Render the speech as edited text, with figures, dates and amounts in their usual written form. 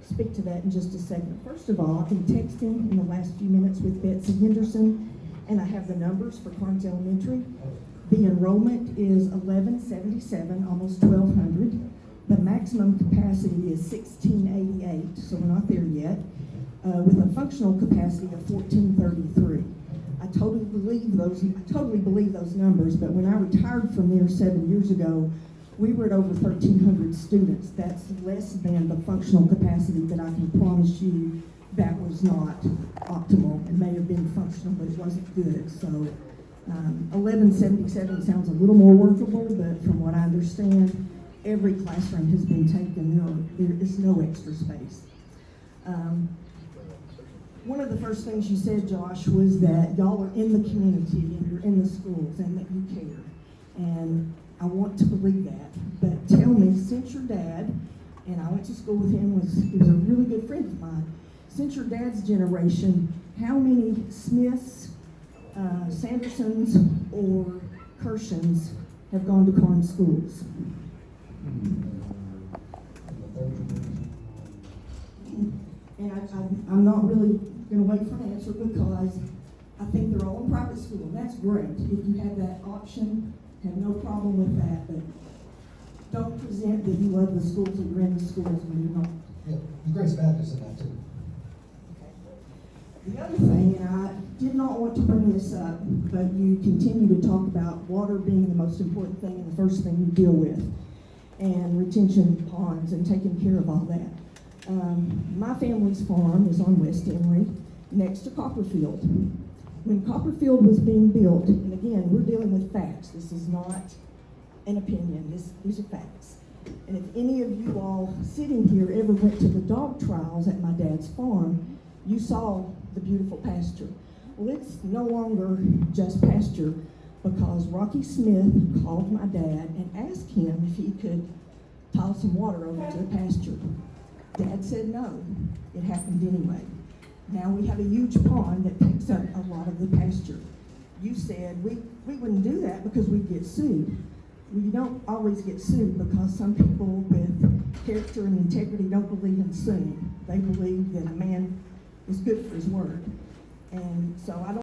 speak to that in just a second. First of all, I've been texting in the last few minutes with Betsy Henderson, and I have the numbers for Karns Elementary. The enrollment is 1177, almost 1200. The maximum capacity is 1688, so we're not there yet, with a functional capacity of 1433. I totally believe those numbers, but when I retired from there 7 years ago, we were at over 1,300 students. That's less than the functional capacity that I can promise you that was not optimal. It may have been functional, but it wasn't good. So 1177 sounds a little more workable, but from what I understand, every classroom has been taken. There is no extra space. One of the first things you said, Josh, was that y'all are in the community and you're in the schools and that you care. And I want to believe that. But tell me, since your dad, and I went to school with him, he was a really good friend of mine. Since your dad's generation, how many Smiths, Sandersons, or Kershans have gone to Karns schools? And I'm not really going to wait for an answer because I think they're all in private school. That's great. If you have that option, have no problem with that, but don't present that you love the schools and you're in the schools when you're not. Yeah, the Grace Baptist in that too. Okay. The other thing, and I did not want to bring this up, but you continue to talk about water being the most important thing and the first thing you deal with, and retention ponds and taking care of all that. My family's farm is on West Emory, next to Copperfield. When Copperfield was being built, and again, we're dealing with facts. This is not an opinion. These are facts. And if any of you all sitting here ever went to the dog trials at my dad's farm, you saw the beautiful pasture. Well, it's no longer just pasture because Rocky Smith called my dad and asked him if he could pile some water over to the pasture. Dad said no. It happened anyway. Now we have a huge pond that takes up a lot of the pasture. You said we wouldn't do that because we'd get sued. Well, you don't always get sued because some people with character and integrity don't believe in suing. They believe that a man is good for his word. And so I don't